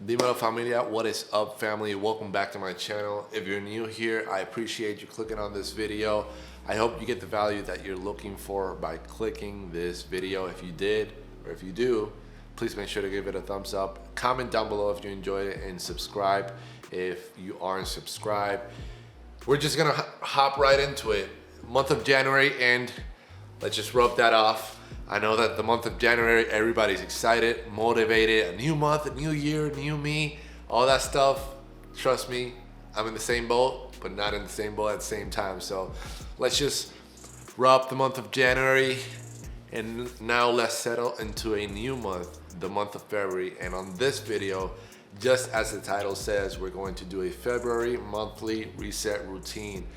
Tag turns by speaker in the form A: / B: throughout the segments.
A: Dímelo familia, what is up family? Welcome back to my channel. If you're new here, I appreciate you clicking on this video. I hope you get the value that you're looking for by clicking this video. If you did, or if you do, please make sure to give it a thumbs up. Comment down below if you enjoyed it and subscribe if you aren't subscribed. We're just gonna hop right into it. Month of January, and let's just rub that off. I know that the month of January, everybody's excited, motivated, a new month, a new year, new me, all that stuff. Trust me, I'm in the same boat, but not in the same boat at the same time. So let's just wrap the month of January, and now let's settle into a new month, the month of February. And on this video, just as the title says, we're going to do a February monthly reset routine.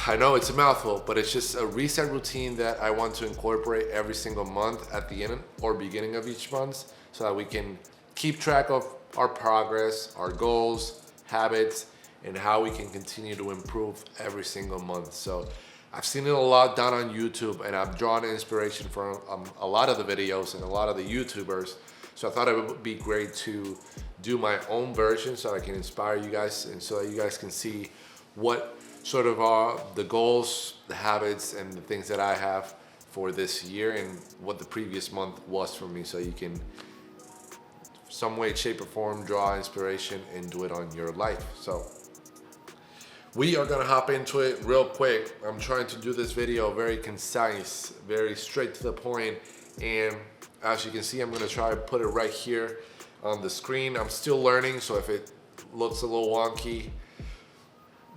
A: I know it's a mouthful, but it's just a reset routine that I want to incorporate every single month at the end or beginning of each month, so that we can keep track of our progress, our goals, habits, and how we can continue to improve every single month. So I've seen it a lot done on YouTube, and I've drawn inspiration from a lot of the videos and a lot of the YouTubers. So I thought it would be great to do my own version so I can inspire you guys, and so that you guys can see what sort of are the goals, the habits, and the things that I have for this year and what the previous month was for me, so you can some way, shape, or form draw inspiration and do it on your life. So we are gonna hop into it real quick. I'm trying to do this video very concise, very straight to the point, and as you can see, I'm gonna try to put it right here on the screen. I'm still learning, so if it looks a little wonky,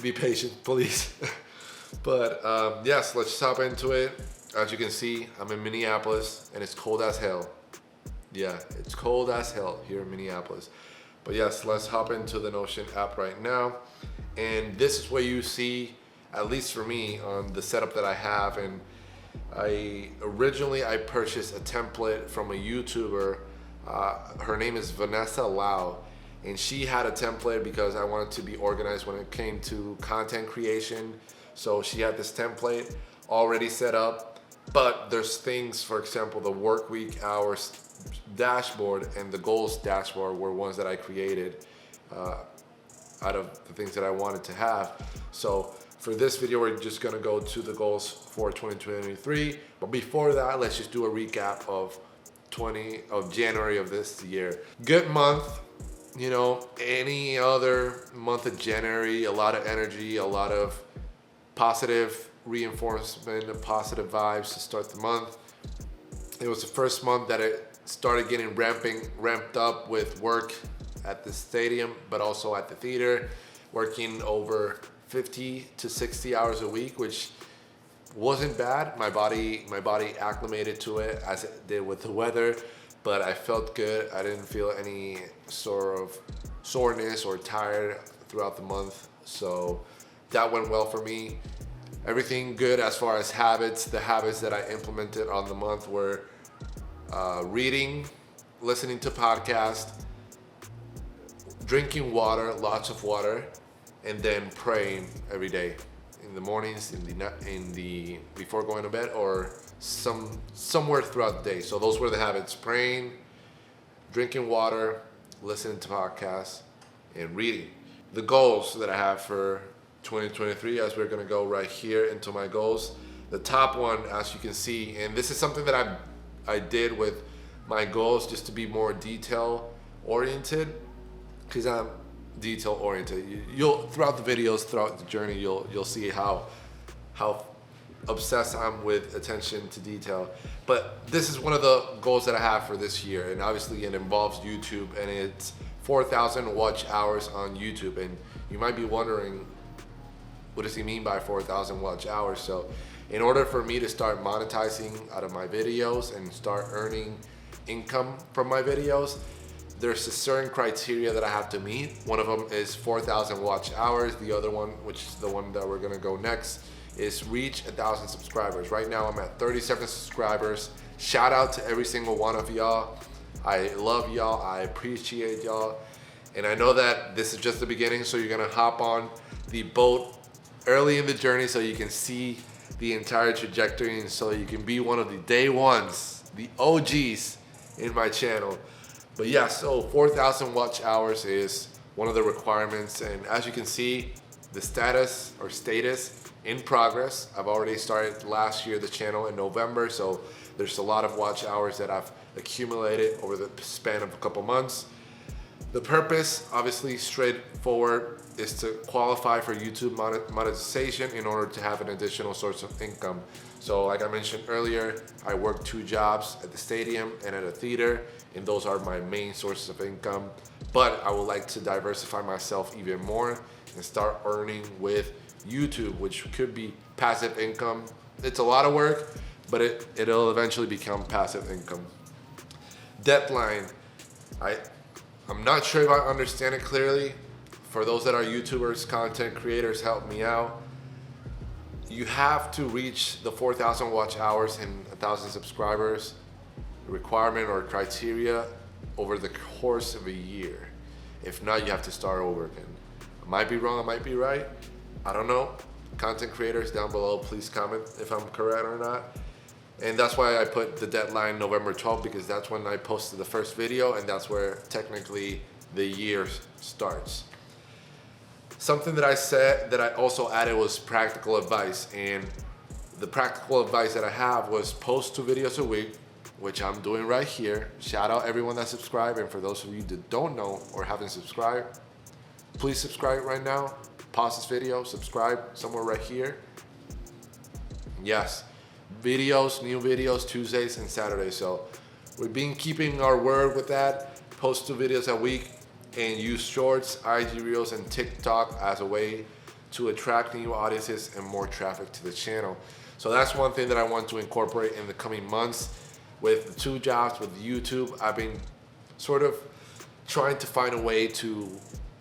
A: be patient, please. But yes, let's just hop into it. As you can see, I'm in Minneapolis and it's cold as hell. Yeah, it's cold as hell here in Minneapolis. But yes, let's hop into the Notion app right now. And this is what you see, at least for me, on the setup that I have. And originally I purchased a template from a YouTuber. Her name is Vanessa Lau. And she had a template because I wanted to be organized when it came to content creation. So she had this template already set up, but there's things, for example, the work week hours dashboard and the goals dashboard were ones that I created out of the things that I wanted to have. So for this video, we're just gonna go to the goals for 2023. But before that, let's just do a recap of January of this year. Good month. You know, any other month of January, a lot of energy, a lot of positive reinforcement and positive vibes to start the month. It was the first month that it started getting ramped up with work at the stadium, but also at the theater, working over 50 to 60 hours a week, which wasn't bad. My body acclimated to it as it did with the weather. But I felt good. I didn't feel any sort of soreness or tired throughout the month. So that went well for me. Everything good as far as habits. The habits that I implemented on the month were reading, listening to podcasts, drinking water, lots of water, and then praying every day in the mornings, before going to bed, or somewhere throughout the day. So those were the habits: praying, drinking water, listening to podcasts, and reading. The goals that I have for 2023, as we're gonna go right here into my goals. The top one, as you can see, and this is something that I did with my goals just to be more detail oriented, because I'm detail oriented. You'll throughout the videos, throughout the journey, you'll see how obsessed I'm with attention to detail. But this is one of the goals that I have for this year, and obviously it involves YouTube, and it's 4,000 watch hours on YouTube. And you might be wondering, what does he mean by 4,000 watch hours? So in order for me to start monetizing out of my videos and start earning income from my videos, there's a certain criteria that I have to meet. One of them is 4,000 watch hours. The other one, which is the one that we're gonna go next, is reach 1,000 subscribers. Right now I'm at 37 subscribers. Shout out to every single one of y'all. I love y'all, I appreciate y'all. And I know that this is just the beginning, so you're gonna hop on the boat early in the journey so you can see the entire trajectory, and so you can be one of the day ones, the OGs in my channel. But yeah, so 4,000 watch hours is one of the requirements, and as you can see, the status in progress. I've already started last year the channel in November, so there's a lot of watch hours that I've accumulated over the span of a couple months. The purpose, obviously straightforward, is to qualify for YouTube monetization in order to have an additional source of income. So like I mentioned earlier, I work 2 jobs at the stadium and at a theater, and those are my main sources of income. But I would like to diversify myself even more and start earning with YouTube, which could be passive income. It's a lot of work, but it'll eventually become passive income. Deadline. I'm not sure if I understand it clearly. For those that are YouTubers, content creators, help me out. You have to reach the 4,000 watch hours and 1,000 subscribers requirement or criteria over the course of a year. If not, you have to start over again. I might be wrong, I might be right. I don't know. Content creators down below, please comment if I'm correct or not. And that's why I put the deadline November 12th, because that's when I posted the first video, and that's where technically the year starts. Something that I said that I also added was practical advice, and the practical advice that I have was post 2 videos a week, which I'm doing right here. Shout out everyone that subscribed, and for those of you that don't know or haven't subscribed, please subscribe right now. Pause this video, subscribe somewhere right here. Yes, videos, new videos Tuesdays and Saturdays. So we've been keeping our word with that. Post 2 videos a week and use shorts, IG Reels, and TikTok as a way to attract new audiences and more traffic to the channel. So that's one thing that I want to incorporate in the coming months. With the 2 jobs with YouTube, I've been sort of trying to find a way to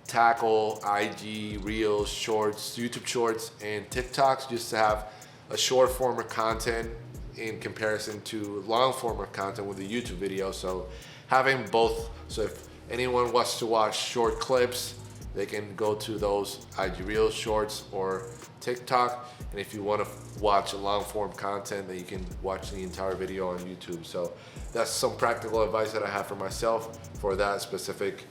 A: tackle IG Reels, Shorts, YouTube Shorts, and TikToks, just to have a short form of content in comparison to long form of content with the YouTube video. So having both, so if anyone wants to watch short clips, they can go to those IG Reels, Shorts, or TikTok. And if you want to watch a long form content, then you can watch the entire video on YouTube. So that's some practical advice that I have for myself for that specific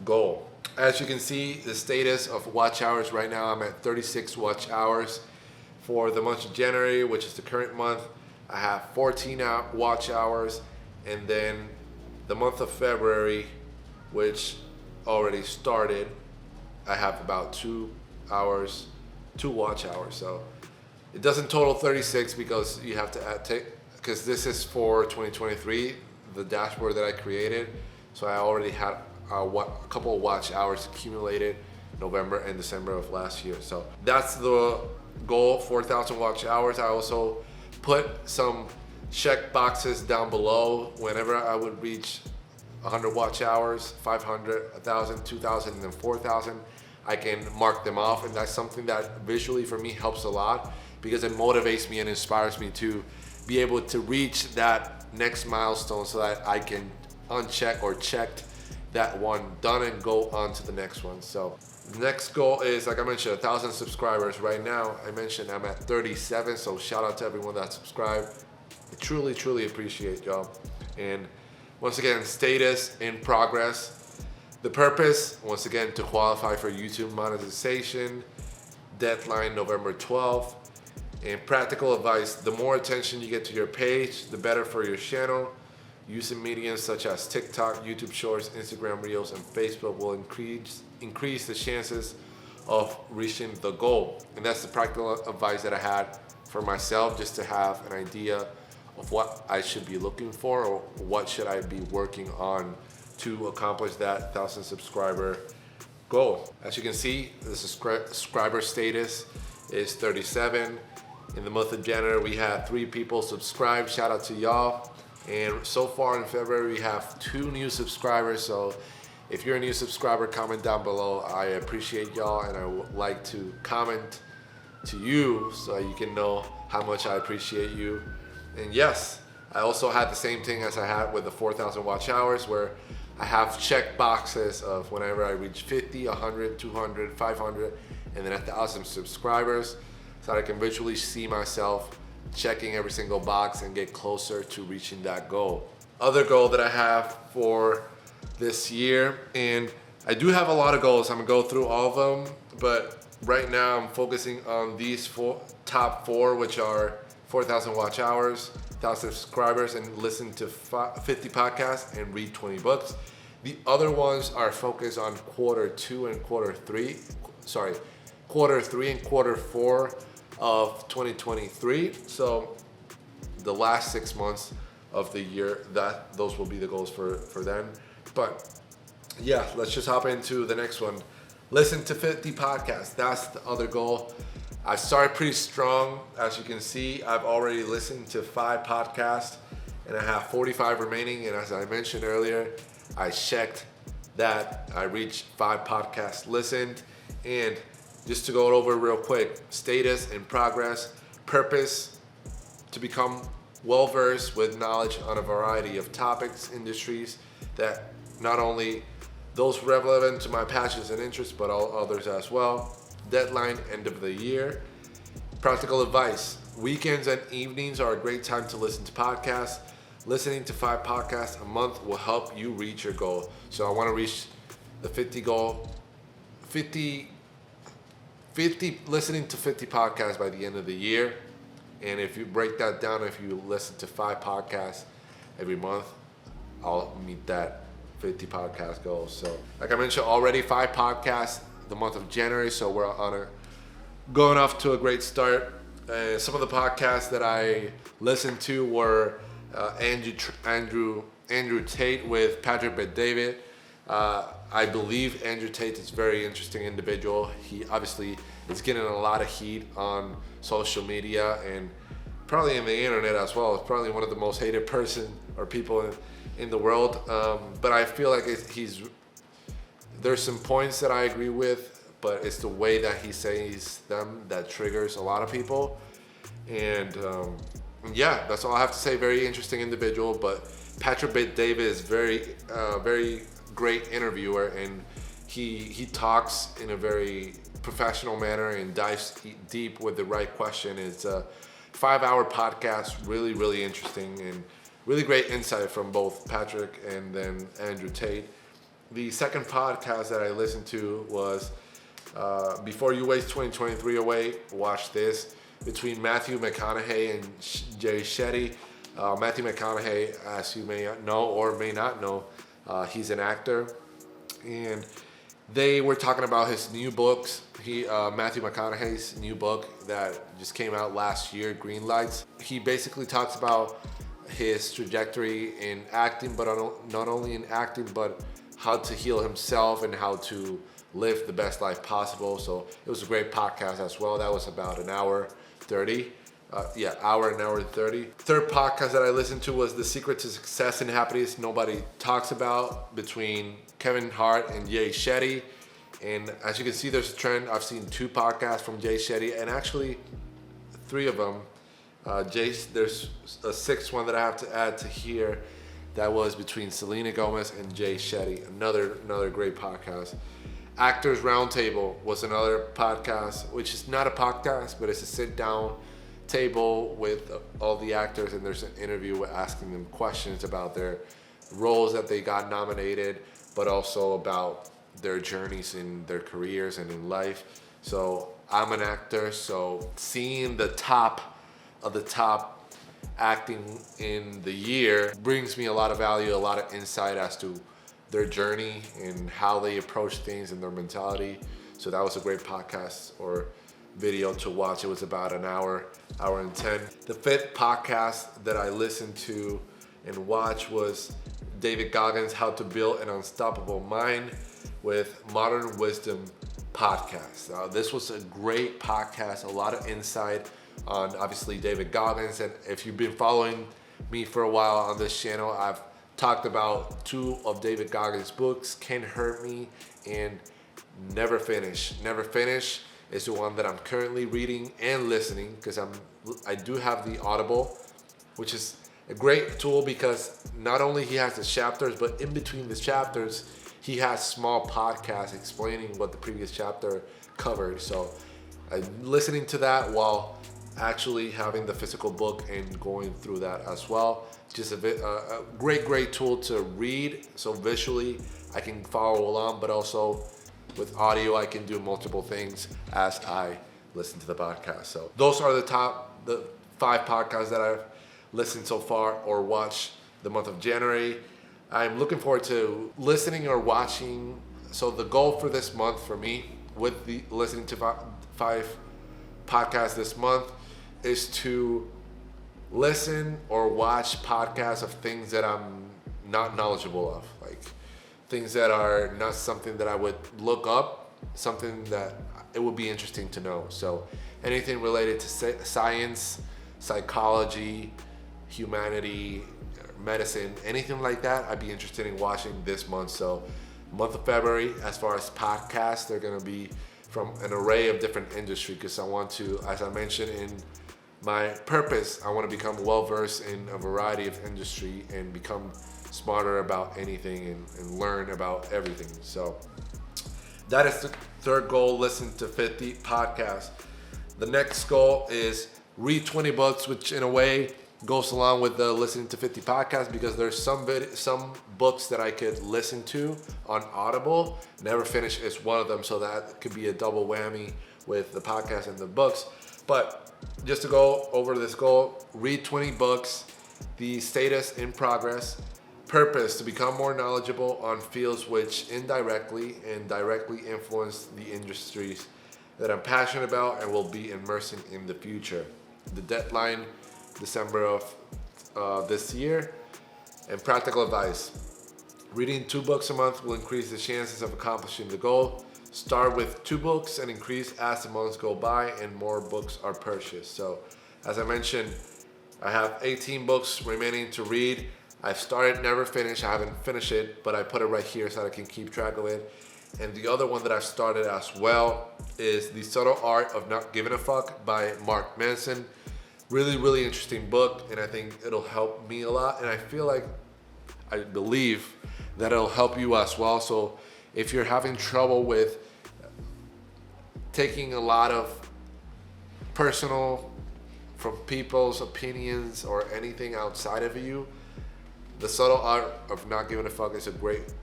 A: goal. As you can see, the status of watch hours right now, I'm at 36 watch hours. For the month of January, which is the current month, I have 14 watch hours. And then the month of February, which already started, I have about 2 watch hours. So it doesn't total 36 because you have to add, because this is for 2023, the dashboard that I created. So I already had a couple of watch hours accumulated November and December of last year. So that's the goal, 4,000 watch hours. I also put some check boxes down below whenever I would reach 100 watch hours, 500, 1,000, 2,000, and then 4,000. I can mark them off, and that's something that visually for me helps a lot, because it motivates me and inspires me to be able to reach that next milestone so that I can uncheck or check that one done and go on to the next one. So the next goal is, like I mentioned, 1,000 subscribers. Right now, I mentioned I'm at 37, so shout out to everyone that subscribed. I truly, truly appreciate y'all. And once again, status in progress. The purpose, once again, to qualify for YouTube monetization. Deadline November 12th. And practical advice, the more attention you get to your page, the better for your channel. Using mediums such as TikTok, YouTube Shorts, Instagram Reels, and Facebook will increase the chances of reaching the goal. And that's the practical advice that I had for myself, just to have an idea of what I should be looking for, or what should I be working on to accomplish that 1,000 subscriber goal. As you can see, the subscriber status is 37. In the month of January, we had 3 people subscribe. Shout out to y'all. And so far in February, we have 2 new subscribers. So if you're a new subscriber, comment down below. I appreciate y'all, and I would like to comment to you so you can know how much I appreciate you. And yes, I also had the same thing as I had with the 4,000 watch hours, where I have check boxes of whenever I reach 50, 100, 200, 500, and then 1,000 subscribers. so that I can visually see myself checking every single box and get closer to reaching that goal. Other goal that I have for this year, and I do have a lot of goals. I'm gonna go through all of them, but right now I'm focusing on these top four, which are 4,000 watch hours, 1,000 subscribers, and listen to 50 podcasts and read 20 books. The other ones are focused on quarter three and quarter four of 2023. So the last 6 months of the year, those will be the goals for them. But yeah, let's just hop into the next one. Listen to 50 podcasts. That's the other goal. I started pretty strong. As you can see, I've already listened to 5 podcasts and I have 45 remaining. And as I mentioned earlier, I checked that I reached 5 podcasts listened. And just to go over real quick, status and progress, purpose, to become well-versed with knowledge on a variety of topics, industries that not only those relevant to my passions and interests, but all others as well. Deadline, end of the year. Practical advice. Weekends and evenings are a great time to listen to podcasts. Listening to 5 podcasts a month will help you reach your goal. So I want to reach the 50 goal. 50 listening to 50 podcasts by the end of the year. And if you break that down, if you listen to 5 podcasts every month, I'll meet that 50 podcast goal. So like I mentioned already, 5 podcasts the month of January. So we're going off to a great start. Some of the podcasts that I listened to were Andrew Tate with Patrick Bet-David. I believe Andrew Tate is a very interesting individual. He obviously is getting a lot of heat on social media and probably in the internet as well. It's probably one of the most hated people in the world. But I feel like there's some points that I agree with, but it's the way that he says them that triggers a lot of people. And yeah, that's all I have to say. Very interesting individual, but Patrick Bet-David is very great interviewer, and he talks in a very professional manner and dives deep with the right question. It's a 5-hour podcast, really interesting and really great insight from both Patrick and then Andrew Tate. The second podcast that I listened to was Before You Waste 2023 Away, Watch This, between Matthew McConaughey and Jay Shetty. Matthew McConaughey, as you may know or may not know, he's an actor, and they were talking about his new books. Matthew McConaughey's new book that just came out last year, Green Lights. He basically talks about his trajectory in acting, but not only in acting, but how to heal himself and how to live the best life possible. So it was a great podcast as well. That was about an hour 30. Hour 30. Third podcast that I listened to was The Secret to Success and Happiness Nobody Talks About, between Kevin Hart and Jay Shetty. And as you can see, there's a trend. I've seen 2 podcasts from Jay Shetty, and actually 3 of them. There's a 6th one that I have to add to here. That was between Selena Gomez and Jay Shetty. Another great podcast. Actors Roundtable was another podcast, which is not a podcast, but it's a sit-down table with all the actors, and there's an interview asking them questions about their roles that they got nominated, but also about their journeys in their careers and in life. So I'm an actor, so seeing the top of the top acting in the year brings me a lot of value, a lot of insight as to their journey and how they approach things and their mentality. So that was a great podcast or video to watch. It was about an hour and 10. The 5th podcast that I listened to and watched was David Goggins' How to Build an Unstoppable Mind with Modern Wisdom Podcast. This was a great podcast, a lot of insight on obviously David Goggins. And if you've been following me for a while on this channel, I've talked about 2 of David Goggins' books, Can't Hurt Me and Never Finish. Never Finish is the one that I'm currently reading and listening, because I do have the Audible, which is a great tool because not only he has the chapters, but in between the chapters, he has small podcasts explaining what the previous chapter covered. So listening to that while actually having the physical book and going through that as well. Just a great tool to read. So visually I can follow along, but also with audio I can do multiple things as I listen to the podcast. So those are the 5 podcasts that I've listened so far or watched the month of January. I'm looking forward to listening or watching. So the goal for this month for me with the listening to 5 podcasts this month is to listen or watch podcasts of things that I'm not knowledgeable of, like things that are not something that I would look up, something that it would be interesting to know. So anything related to science, psychology, humanity, medicine, anything like that, I'd be interested in watching this month. So month of February, as far as podcasts, they're gonna be from an array of different industry, because I want to, as I mentioned in my purpose, I want to become well-versed in a variety of industry and become smarter about anything and learn about everything. So that is the third goal, listen to 50 podcasts. The next goal is read 20 books, which in a way goes along with the listening to 50 podcasts, because there's some books that I could listen to on Audible. Never Finish is one of them, so that could be a double whammy with the podcast and the books. But just to go over this goal, read 20 books, the status in progress, purpose to become more knowledgeable on fields which indirectly and directly influence the industries that I'm passionate about and will be immersing in the future. The deadline, December of this year. And practical advice: reading 2 books a month will increase the chances of accomplishing the goal. Start with 2 books and increase as the months go by and more books are purchased. So as I mentioned, I have 18 books remaining to read. I've started Never Finish. I haven't finished it, but I put it right here so that I can keep track of it. And the other one that I've started as well is The Subtle Art of Not Giving a Fuck by Mark Manson. Really interesting book, and I think it'll help me a lot, and I believe that it'll help you as well. So if you're having trouble with taking a lot of personal from people's opinions or anything outside of you, The Subtle Art of Not Giving a Fuck is a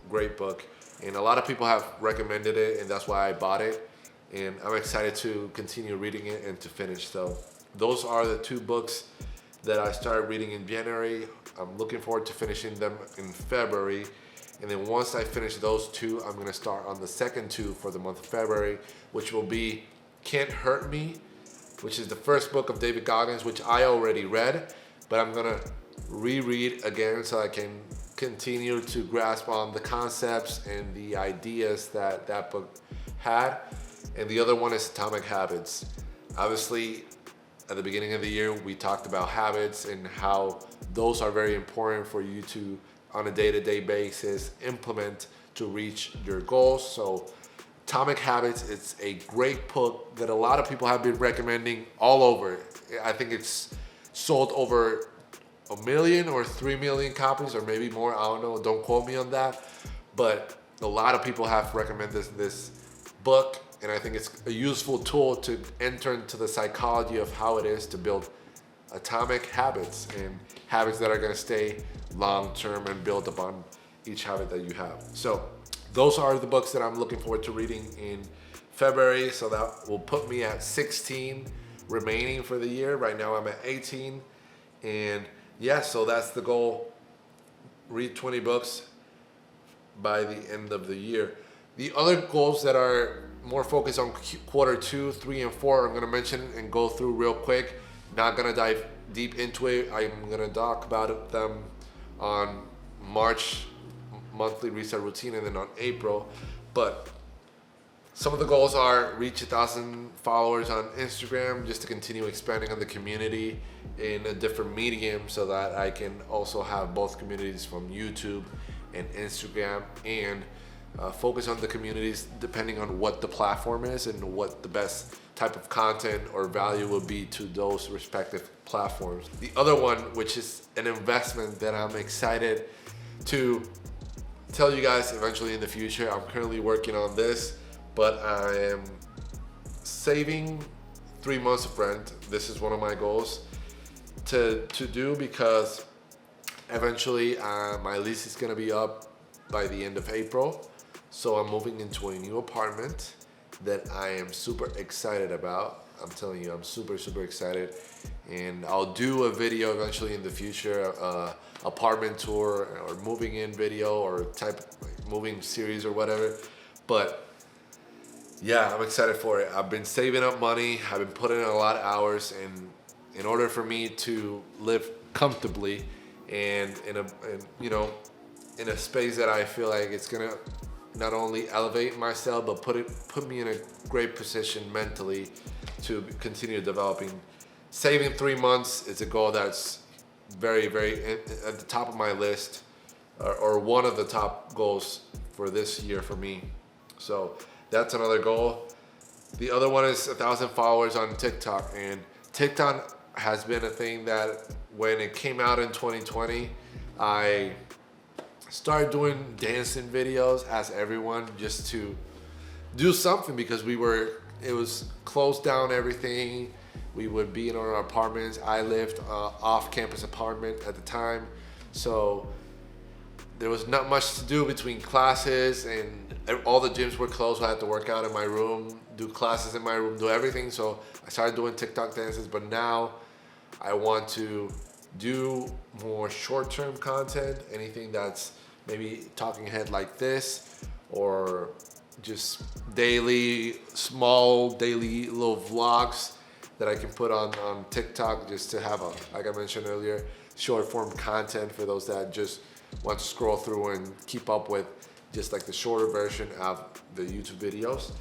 A: great book, and a lot of people have recommended it, and that's why I bought it, and I'm excited to continue reading it and to finish. So those are the 2 books that I started reading in January. I'm looking forward to finishing them in February. And then once I finish those 2, I'm gonna start on the second 2 for the month of February, which will be Can't Hurt Me, which is the first book of David Goggins, which I already read, but I'm gonna reread again so I can continue to grasp on the concepts and the ideas that that book had. And the other one is Atomic Habits. Obviously, at the beginning of the year, we talked about habits and how those are very important for you to, on a day-to-day basis, implement to reach your goals. So Atomic Habits, it's a great book that a lot of people have been recommending all over. I think it's sold over 1 million or 3 million copies, or maybe more, I don't know, don't quote me on that. But a lot of people have recommended this book, and I think it's a useful tool to enter into the psychology of how it is to build atomic habits and habits that are gonna stay long-term and build upon each habit that you have. So those are the books that I'm looking forward to reading in February. So that will put me at 16 remaining for the year. Right now I'm at 18. And yeah, so that's the goal. Read 20 books by the end of the year. The other goals that are more focused on quarter 2, 3, and 4, I'm gonna mention and go through real quick. Not gonna dive deep into it. I'm gonna talk about them on March monthly reset routine and then on April. But some of the goals are reach 1,000 followers on Instagram, just to continue expanding on the community in a different medium, so that I can also have both communities from YouTube and Instagram, and focus on the communities depending on what the platform is and what the best type of content or value will be to those respective platforms. The other one, which is an investment that I'm excited to tell you guys eventually in the future, I'm currently working on this, but I am saving 3 months of rent. This is one of my goals to do, because eventually my lease is gonna be up by the end of April. So I'm moving into a new apartment that I am super excited about. I'm telling you, I'm super excited. And I'll do a video eventually in the future, apartment tour or moving in video or type moving series or whatever. But yeah, I'm excited for it. I've been saving up money. I've been putting in a lot of hours, and in order for me to live comfortably and in a space that I feel like it's gonna not only elevate myself, but put me in a great position mentally to continue developing. Saving 3 months is a goal that's very at the top of my list, or one of the top goals for this year for me. So that's another goal. The other one is 1,000 followers on TikTok, and TikTok has been a thing that when it came out in 2020, I started doing dancing videos as everyone, just to do something, because it was closed down everything. We would be in our apartments. I lived off-campus apartment at the time, so there was not much to do between classes, and all the gyms were closed. So I had to work out in my room, do classes in my room, do everything. So I started doing TikTok dances, but now I want to do more short-term content, anything that's maybe talking head like this, or just small daily little vlogs that I can put on TikTok, just to have like I mentioned earlier, short form content for those that just want to scroll through and keep up with just like the shorter version of the YouTube videos.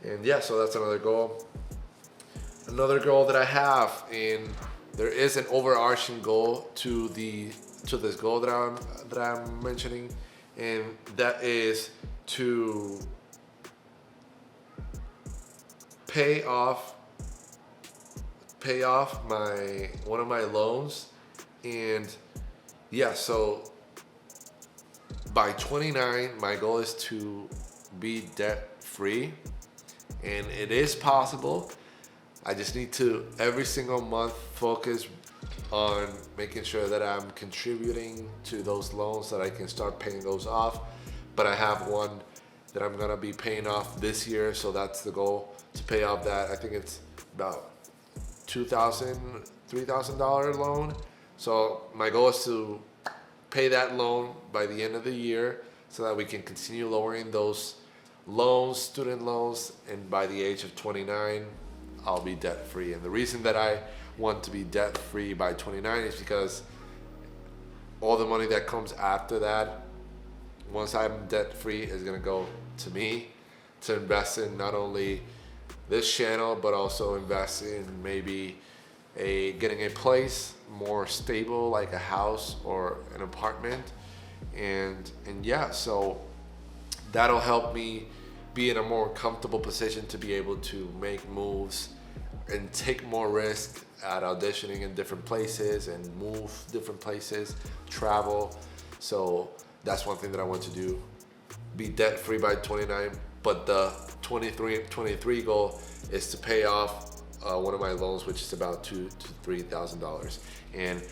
A: And yeah, so that's another goal. Another goal that I have, and there is an overarching goal to this goal that I'm mentioning, and that is to pay off one of my loans. And yeah, so by 29, my goal is to be debt free, and it is possible. I just need to every single month focus on making sure that I'm contributing to those loans, so that I can start paying those off. But I have one that I'm gonna be paying off this year, so that's the goal, to pay off that. I think it's about $3,000 loan. So my goal is to pay that loan by the end of the year, so that we can continue lowering those loans, student loans, and by the age of 29, I'll be debt free. And the reason that I want to be debt free by 29 is because all the money that comes after that, once I'm debt free, is gonna go to me to invest in not only this channel, but also invest in maybe getting a place more stable, like a house or an apartment. And yeah, so that'll help me be in a more comfortable position to be able to make moves and take more risk at auditioning in different places and move different places, travel. So that's one thing that I want to do, be debt free by 29. But the 23 goal is to pay off one of my loans, which is about $2,000 to $3,000. And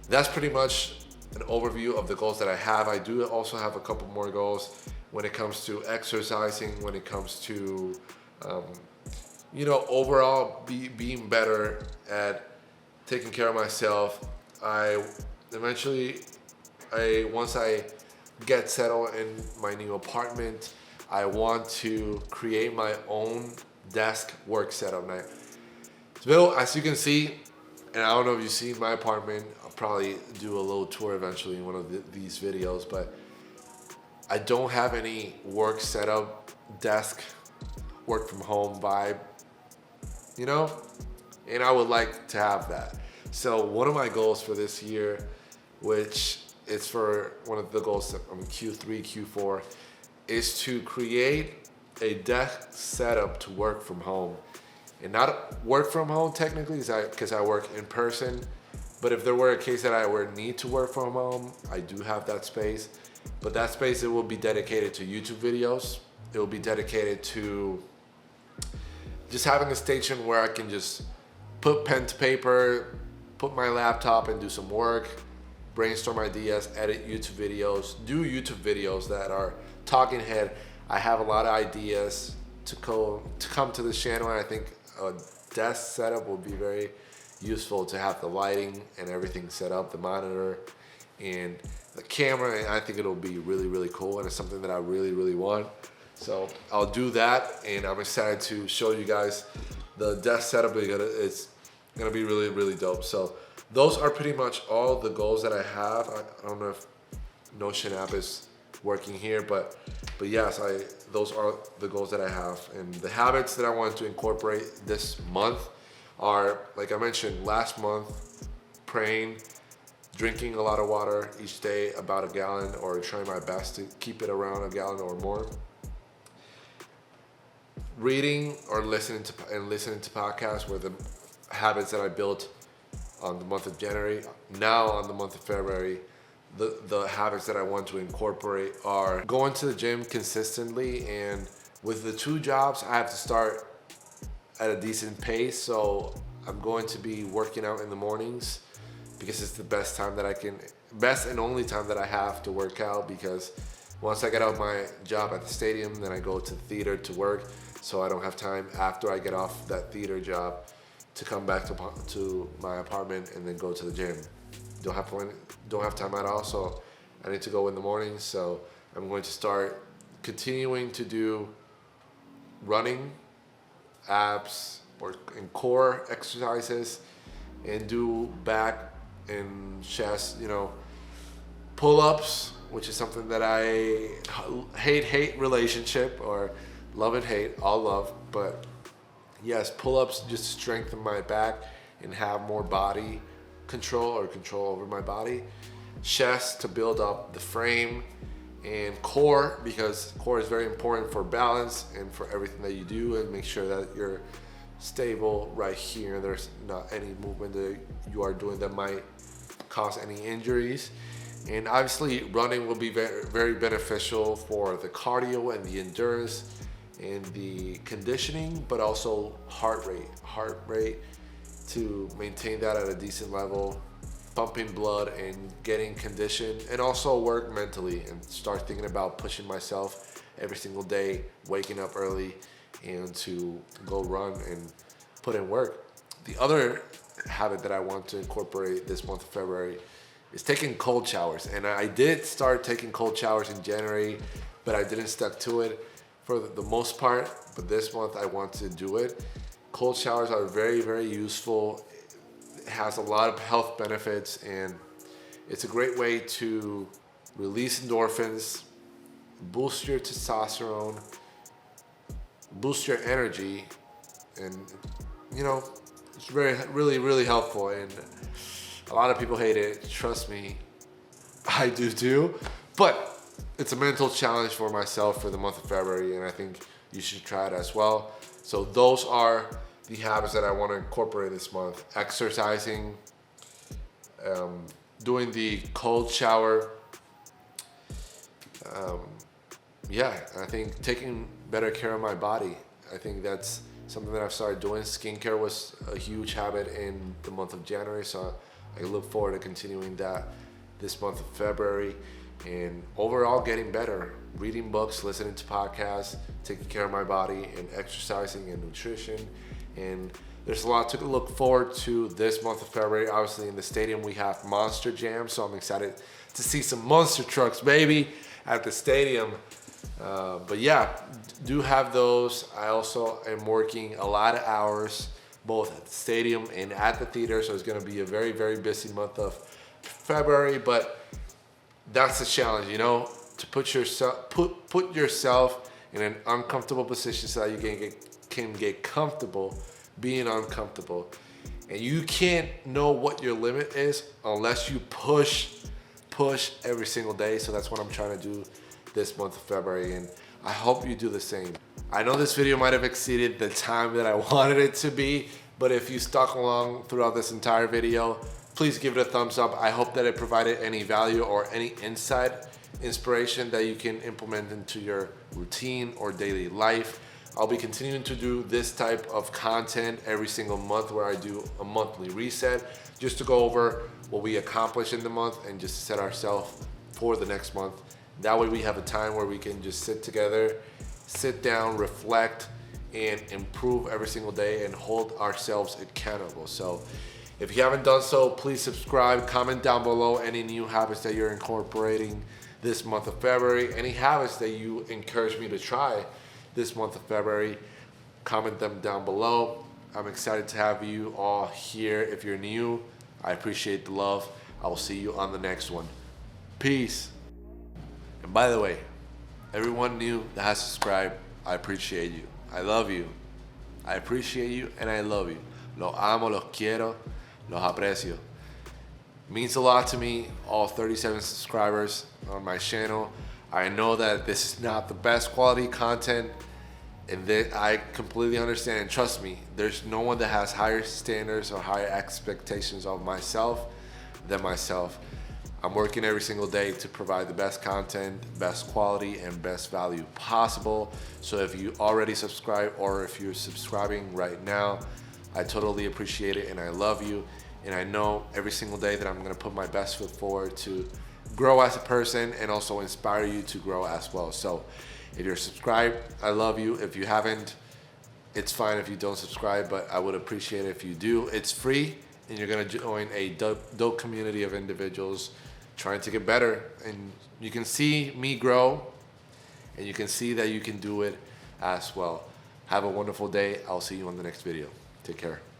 A: that's pretty much an overview of the goals that I have. I do also have a couple more goals when it comes to exercising, when it comes to overall being better at taking care of myself. Once I get settled in my new apartment, I want to create my own desk work setup. Now, as you can see, and I don't know if you've seen my apartment, I'll probably do a little tour eventually in one of these videos, but I don't have any work setup, desk, work from home vibe, and I would like to have that. So one of my goals for this year, which is for one of the goals from Q3, Q4, is to create a desk setup to work from home. And not work from home technically, because I work in person. But if there were a case that I would need to work from home, I do have that space. But that space, it will be dedicated to YouTube videos. It will be dedicated to just having a station where I can just put pen to paper, put my laptop and do some work, brainstorm ideas, edit YouTube videos, do YouTube videos that are talking head. I have a lot of ideas to come to this channel, and I think a desk setup will be very useful to have the lighting and everything set up, the monitor and the camera, and I think it'll be really, really cool, and it's something that I really, really want. So I'll do that, and I'm excited to show you guys the desk setup. It's gonna be really, really dope. So those are pretty much all the goals that I have. I don't know if Notion app is working here, but yes, those are the goals that I have. And the habits that I want to incorporate this month are, like I mentioned last month, praying, drinking a lot of water each day, about a gallon, or trying my best to keep it around a gallon or more. Reading or listening to podcasts were the habits that I built on the month of January. Now on the month of February, the habits that I want to incorporate are going to the gym consistently, and with the 2 jobs, I have to start at a decent pace. So I'm going to be working out in the mornings because it's the best and only time that I have to work out, because once I get out my job at the stadium, then I go to the theater to work. So I don't have time after I get off that theater job to come back to my apartment and then go to the gym. Don't have time at all, so I need to go in the morning. So I'm going to start continuing to do running, abs, and core exercises, and do back and chest, pull-ups, which is something that I hate relationship, or love and hate, all love, but yes, pull-ups just strengthen my back and have more body control over my body. Chest to build up the frame, and core, because core is very important for balance and for everything that you do, and make sure that you're stable right here. There's not any movement that you are doing that might cause any injuries. And obviously running will be very, very beneficial for the cardio and the endurance and the conditioning, but also heart rate to maintain that at a decent level, pumping blood and getting conditioned, and also work mentally and start thinking about pushing myself every single day, waking up early and to go run and put in work. The other habit that I want to incorporate this month of February is taking cold showers. And I did start taking cold showers in January, but I didn't stick to it for the most part. But this month I want to do it. Cold showers are very, very useful. It has a lot of health benefits, and it's a great way to release endorphins, boost your testosterone, boost your energy, and it's really, really helpful. And a lot of people hate it. Trust me, I do too. But it's a mental challenge for myself for the month of February, and I think you should try it as well. So those are the habits that I want to incorporate this month: exercising, doing the cold shower. I think taking better care of my body. I think that's something that I've started doing. Skincare was a huge habit in the month of January, so I look forward to continuing that this month of February. And overall getting better, reading books, listening to podcasts, taking care of my body, and exercising and nutrition. And there's a lot to look forward to this month of February. Obviously in the stadium we have Monster Jam, so I'm excited to see some monster trucks, baby, at the stadium. But yeah, do have those. I also am working a lot of hours both at the stadium and at the theater, so it's going to be a very, very busy month of February. But that's the challenge, to put yourself in an uncomfortable position so that you can get comfortable being uncomfortable. And you can't know what your limit is unless you push every single day. So that's what I'm trying to do this month of February, and I hope you do the same. I know this video might have exceeded the time that I wanted it to be, but if you stuck along throughout this entire video, please give it a thumbs up. I hope that it provided any value or any insight, inspiration that you can implement into your routine or daily life. I'll be continuing to do this type of content every single month, where I do a monthly reset just to go over what we accomplished in the month and just set ourselves for the next month. That way we have a time where we can just sit together, sit down, reflect, and improve every single day and hold ourselves accountable. So if you haven't done so, please subscribe, comment down below any new habits that you're incorporating this month of February, any habits that you encourage me to try this month of February. Comment them down below. I'm excited to have you all here. If you're new, I appreciate the love. I will see you on the next one. Peace. And by the way, everyone new that has subscribed, I appreciate you. I love you. I appreciate you and I love you. Los amo, los quiero, los aprecio. Means a lot to me, all 37 subscribers on my channel. I know that this is not the best quality content, and that I completely understand, and trust me, there's no one that has higher standards or higher expectations of myself than myself. I'm working every single day to provide the best content, best quality, and best value possible. So if you already subscribe, or if you're subscribing right now, I totally appreciate it and I love you. And I know every single day that I'm gonna put my best foot forward to grow as a person and also inspire you to grow as well. So if you're subscribed, I love you. If you haven't, it's fine if you don't subscribe, but I would appreciate it if you do. It's free, and you're gonna join a dope community of individuals trying to get better. And you can see me grow, and you can see that you can do it as well. Have a wonderful day. I'll see you on the next video. Take care.